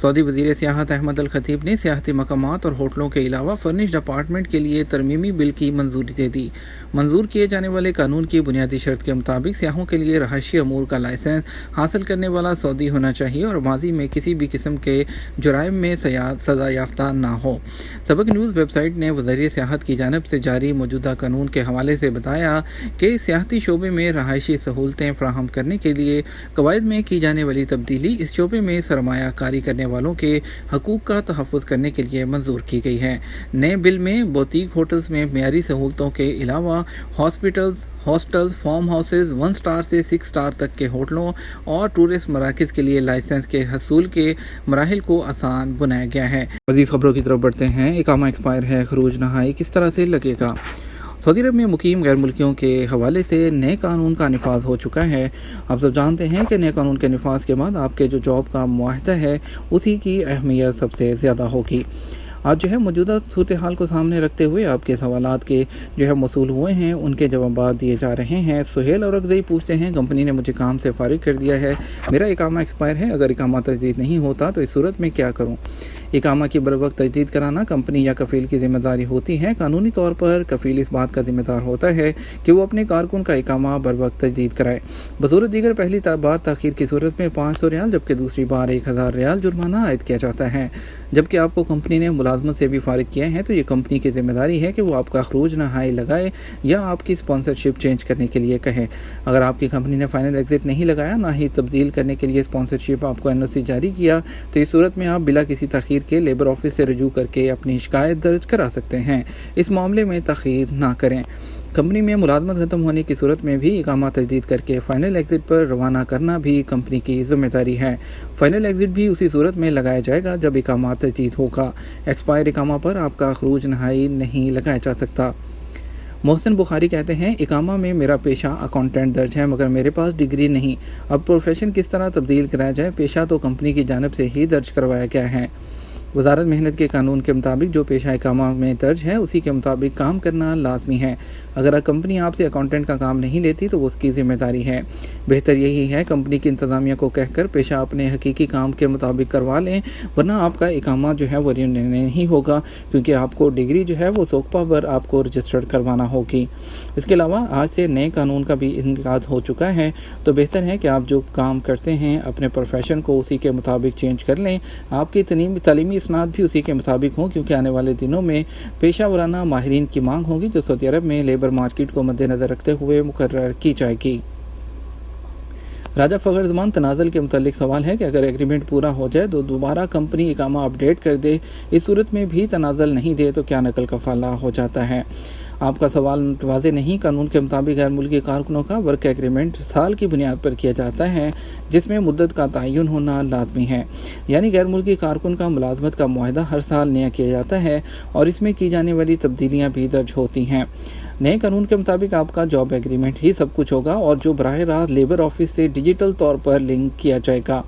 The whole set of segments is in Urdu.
سعودی وزیر سیاحت احمد الخطیب نے سیاحتی مقامات اور ہوٹلوں کے علاوہ فرنشڈ اپارٹمنٹ کے لیے ترمیمی بل کی منظوری دے دی۔ منظور کیے جانے والے قانون کی بنیادی شرط کے مطابق سیاحوں کے لیے رہائشی امور کا لائسنس حاصل کرنے والا سعودی ہونا چاہیے اور ماضی میں کسی بھی قسم کے جرائم میں سزا یافتہ نہ ہو۔ سبق نیوز ویب سائٹ نے وزیر سیاحت کی جانب سے جاری موجودہ قانون کے حوالے سے بتایا کہ سیاحتی شعبے میں رہائشی سہولتیں فراہم کرنے کے لیے قواعد میں کی جانے والی تبدیلی اس شعبے میں سرمایہ کاری کرنے والوں کے حقوق کا تحفظ کرنے کے لیے منظور کی گئی ہے۔ نئے بل میں بوتیک ہوٹلز میں معیاری سہولتوں کے علاوہ hospitals, hostel, form houses, 1 star سے 6 اسٹار تک کے ہوٹلوں اور ٹورسٹ مراکز کے لیے لائسنس کے حصول کے مراحل کو آسان بنایا گیا ہے۔ مزید خبروں کی طرف بڑھتے ہیں۔ اقامہ ایکسپائر ہے، خروج نہائی کس طرح سے لگے گا؟ سعودی عرب میں مقیم غیر ملکیوں کے حوالے سے نئے قانون کا نفاذ ہو چکا ہے۔ آپ سب جانتے ہیں کہ نئے قانون کے نفاذ کے بعد آپ کے جو جاب کا معاہدہ ہے اسی کی اہمیت سب سے زیادہ ہوگی۔ آج موجودہ صورتحال کو سامنے رکھتے ہوئے آپ کے سوالات کے موصول ہوئے ہیں ان کے جوابات دیے جا رہے ہیں۔ سہیل اور اورکزئی پوچھتے ہیں، کمپنی نے مجھے کام سے فارغ کر دیا ہے، میرا اقامہ ایکسپائر ہے، اگر اقامہ تجدید نہیں ہوتا تو اس صورت میں کیا کروں؟ اقامہ کی بروقت تجدید کرانا کمپنی یا کفیل کی ذمہ داری ہوتی ہے۔ قانونی طور پر کفیل اس بات کا ذمہ دار ہوتا ہے کہ وہ اپنے کارکن کا اقامہ بروقت تجدید کرائے۔ بصورت دیگر پہلی بار تاخیر کی صورت میں 500 ریال جبکہ دوسری بار 1000 ریال جرمانہ عائد کیا جاتا ہے۔ جبکہ آپ کو کمپنی نے ملازمت سے بھی فارغ کیا ہے تو یہ کمپنی کی ذمہ داری ہے کہ وہ آپ کا خروج نہائی لگائے یا آپ کی اسپانسرشپ چینج کرنے کے لیے کہے۔ اگر آپ کی کمپنی نے فائنل ایگزٹ نہیں لگایا، نہ ہی تبدیل کرنے کے لیے اسپانسرشپ آپ کو NOC جاری کیا، تو اس صورت میں آپ بلا کسی تاخیر کے لیبر آفس سے رجوع کر کے اپنی شکایت درج کرا سکتے ہیں۔ اس معاملے میں تاخیر نہ کریں۔ کمپنی میں ملازمت ختم ہونے کی صورت میں بھی اقامہ تجدید کر کے فائنل ایگزٹ پر روانہ کرنا بھی کمپنی کی ذمہ داری ہے۔ فائنل ایگزٹ بھی اسی صورت میں لگایا جائے گا جب اقامہ تجدید ہوگا۔ ایکسپائر اقامہ پر آپ کا خروج نہائی نہیں لگایا جا سکتا۔ محسن بخاری کہتے ہیں، اقامہ میں میرا پیشہ اکاؤنٹنٹ درج ہے مگر میرے پاس ڈگری نہیں، اب پروفیشن کس طرح تبدیل کرایا جائے؟ پیشہ تو کمپنی کی جانب سے ہی درج کروایا گیا ہے۔ وزارت محنت کے قانون کے مطابق جو پیشہ اقامہ میں درج ہے اسی کے مطابق کام کرنا لازمی ہے۔ اگر کمپنی آپ سے اکاؤنٹنٹ کا کام نہیں لیتی تو وہ اس کی ذمہ داری ہے۔ بہتر یہی ہے کمپنی کی انتظامیہ کو کہہ کر پیشہ اپنے حقیقی کام کے مطابق کروا لیں، ورنہ آپ کا اقامہ وہ نہیں ہوگا کیونکہ آپ کو ڈگری وہ سوکپا پر آپ کو رجسٹرڈ کروانا ہوگی۔ اس کے علاوہ آج سے نئے قانون کا بھی انعقاد ہو چکا ہے تو بہتر ہے کہ آپ جو کام کرتے ہیں اپنے پروفیشن کو اسی کے مطابق چینج کر لیں۔ آپ کی تعلیمی اسناد بھی اسی کے مطابق ہوں کیونکہ آنے والے دنوں میں پیشہ ورانہ ماہرین کی مانگ ہوگی جو سعودی عرب میں لیبر مارکیٹ کو مد نظر رکھتے ہوئے مقرر کی جائے گی۔ راجہ فخر زمان تنازل کے متعلق سوال ہے کہ اگر ایگریمنٹ پورا ہو جائے تو دوبارہ کمپنی اقامہ اپڈیٹ کر دے، اس صورت میں بھی تنازل نہیں دے تو کیا نقل کفالہ ہو جاتا ہے؟ آپ کا سوال واضح نہیں۔ قانون کے مطابق غیر ملکی کارکنوں کا ورک ایگریمنٹ سال کی بنیاد پر کیا جاتا ہے جس میں مدت کا تعین ہونا لازمی ہے، یعنی غیر ملکی کارکن کا ملازمت کا معاہدہ ہر سال نیا کیا جاتا ہے اور اس میں کی جانے والی تبدیلیاں بھی درج ہوتی ہیں۔ نئے قانون کے مطابق آپ کا جاب ایگریمنٹ ہی سب کچھ ہوگا اور جو براہ راست لیبر آفس سے ڈیجیٹل طور پر لنک کیا جائے گا۔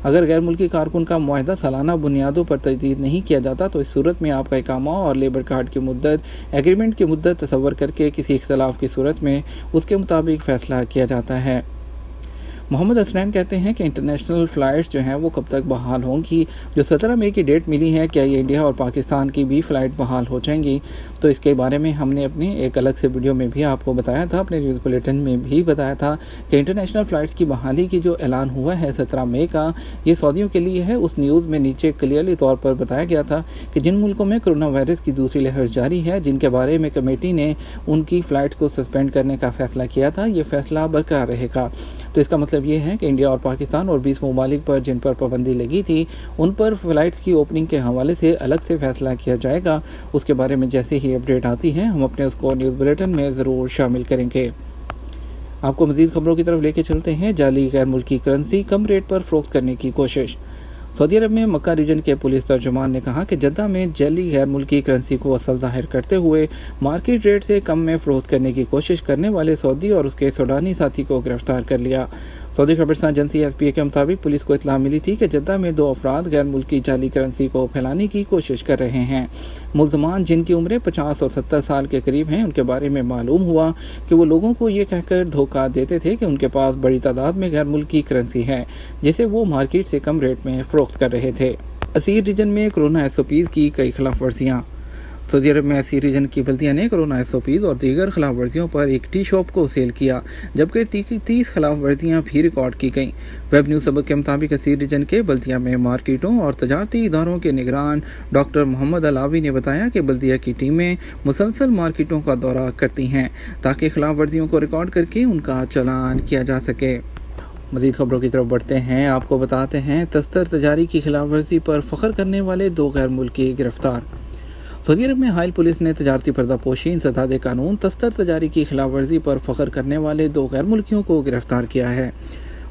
اگر غیر ملکی کارکن کا معاہدہ سالانہ بنیادوں پر تجدید نہیں کیا جاتا تو اس صورت میں آپ کا اقامہ اور لیبر کارڈ کی مدت ایگریمنٹ کی مدت تصور کر کے کسی اختلاف کی صورت میں اس کے مطابق فیصلہ کیا جاتا ہے۔ محمد حسنین کہتے ہیں کہ انٹرنیشنل فلائٹس وہ کب تک بحال ہوں گی؟ جو 17 مئی کی ڈیٹ ملی ہے، کیا یہ انڈیا اور پاکستان کی بھی فلائٹ بحال ہو جائیں گی؟ تو اس کے بارے میں ہم نے اپنے ایک الگ سے ویڈیو میں بھی آپ کو بتایا تھا، اپنے نیوز بلیٹن میں بھی بتایا تھا کہ انٹرنیشنل فلائٹس کی بحالی کی جو اعلان ہوا ہے 17 مئی کا، یہ سعودیوں کے لیے ہے۔ اس نیوز میں نیچے کلیئرلی طور پر بتایا گیا تھا کہ جن ملکوں میں کرونا وائرس کی دوسری لہر جاری ہے، جن کے بارے میں کمیٹی نے ان کی فلائٹ کو سسپینڈ کرنے کا فیصلہ کیا تھا، یہ فیصلہ برقرار رہے گا۔ تو اس کا مطلب یہ ہے کہ انڈیا اور پاکستان اور 20 ممالک پر جن پر پابندی لگی تھی ان پر فلائٹس کی اوپننگ کے حوالے سے الگ سے فیصلہ کیا جائے گا۔ اس کے بارے میں جیسے ہی اپڈیٹ آتی ہے ہم اپنے اس کو نیوز بلیٹن میں ضرور شامل کریں گے۔ آپ کو مزید خبروں کی طرف لے کے چلتے ہیں۔ جعلی غیر ملکی کرنسی کم ریٹ پر فروخت کرنے کی کوشش۔ سعودی عرب میں مکہ ریجن کے پولیس ترجمان نے کہا کہ جدہ میں جعلی غیر ملکی کرنسی کو اصل ظاہر کرتے ہوئے مارکیٹ ریٹ سے کم میں فروخت کرنے کی کوشش کرنے والے سعودی اور اس کے سوڈانی ساتھی کو گرفتار کر لیا۔ سعودی خبرستان ایجنسی SPA کے مطابق پولیس کو اطلاع ملی تھی کہ جدہ میں 2 افراد غیر ملکی جعلی کرنسی کو پھیلانے کی کوشش کر رہے ہیں۔ ملزمان جن کی عمریں 50 اور 70 سال کے قریب ہیں، ان کے بارے میں معلوم ہوا کہ وہ لوگوں کو یہ کہہ کر دھوکہ دیتے تھے کہ ان کے پاس بڑی تعداد میں غیر ملکی کرنسی ہے جسے وہ مارکیٹ سے کم ریٹ میں فروخت کر رہے تھے۔ اسیر ریجن میں کورونا SOPs کی کئی خلاف ورزیاں۔ سعودی عرب میں اسیر ریجن کی بلدیہ نے کورونا SOPs اور دیگر خلاف ورزیوں پر ایک ٹی شاپ کو سیل کیا، جبکہ 30 خلاف ورزیاں بھی ریکارڈ کی گئیں۔ ویب نیوز سبق کے مطابق اسیر ریجن کے بلدیہ میں مارکیٹوں اور تجارتی اداروں کے نگران ڈاکٹر محمد علاوی نے بتایا کہ بلدیہ کی ٹیمیں مسلسل مارکیٹوں کا دورہ کرتی ہیں تاکہ خلاف ورزیوں کو ریکارڈ کر کے ان کا چلان کیا جا سکے۔ مزید خبروں کی طرف بڑھتے ہیں، آپ کو بتاتے ہیں تستر تجاری کی خلاف ورزی پر فخر کرنے والے 2 غیر ملکی گرفتار۔ سعودی عرب میں حائل پولیس نے تجارتی پردہ پوشی انسداد قانون تستر تجاری کی خلاف ورزی پر فخر کرنے والے 2 غیر ملکیوں کو گرفتار کیا ہے۔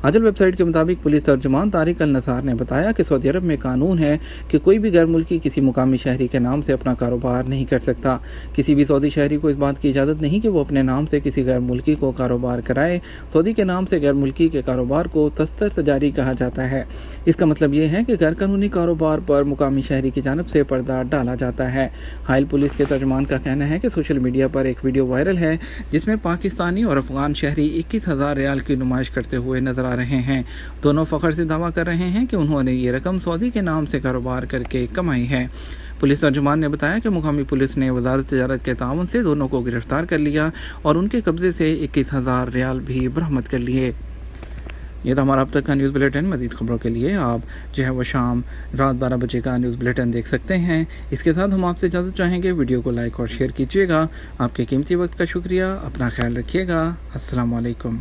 عاجل ویب سائٹ کے مطابق پولیس ترجمان طارق النصار نے بتایا کہ سعودی عرب میں قانون ہے کہ کوئی بھی غیر ملکی کسی مقامی شہری کے نام سے اپنا کاروبار نہیں کر سکتا۔ کسی بھی سعودی شہری کو اس بات کی اجازت نہیں کہ وہ اپنے نام سے کسی غیر ملکی کو کاروبار کرائے۔ سعودی کے نام سے غیر ملکی کے کاروبار کو تستر تجاری کہا جاتا ہے۔ اس کا مطلب یہ ہے کہ غیر قانونی کاروبار پر مقامی شہری کی جانب سے پردہ ڈالا جاتا ہے۔ حائل پولیس کے ترجمان کا کہنا ہے کہ سوشل میڈیا پر ایک ویڈیو وائرل ہے جس میں پاکستانی اور افغان شہری 21,000 ریال کی نمائش کرتے ہوئے نظر آ رہے ہیں۔ دونوں فخر سے دعویٰ کر رہے ہیں کہ انہوں نے یہ رقم سعودی کے نام سے کاروبار کر کے کمائی ہے۔ پولیس ترجمان نے بتایا کہ مقامی پولیس نے وزارت تجارت کے تعاون سے دونوں کو گرفتار کر لیا اور ان کے قبضے سے 21,000 ریال بھی برآمد کر لیے۔ یہ تھا ہمارا اب تک کا نیوز بلیٹن۔ مزید خبروں کے لیے آپ وہ شام رات 12 بجے کا نیوز بلیٹن دیکھ سکتے ہیں۔ اس کے ساتھ ہم آپ سے اجازت چاہیں گے، ویڈیو کو لائک اور شیئر کیجیے گا۔ آپ کے قیمتی وقت کا شکریہ، اپنا خیال رکھیے گا۔ السلام علیکم۔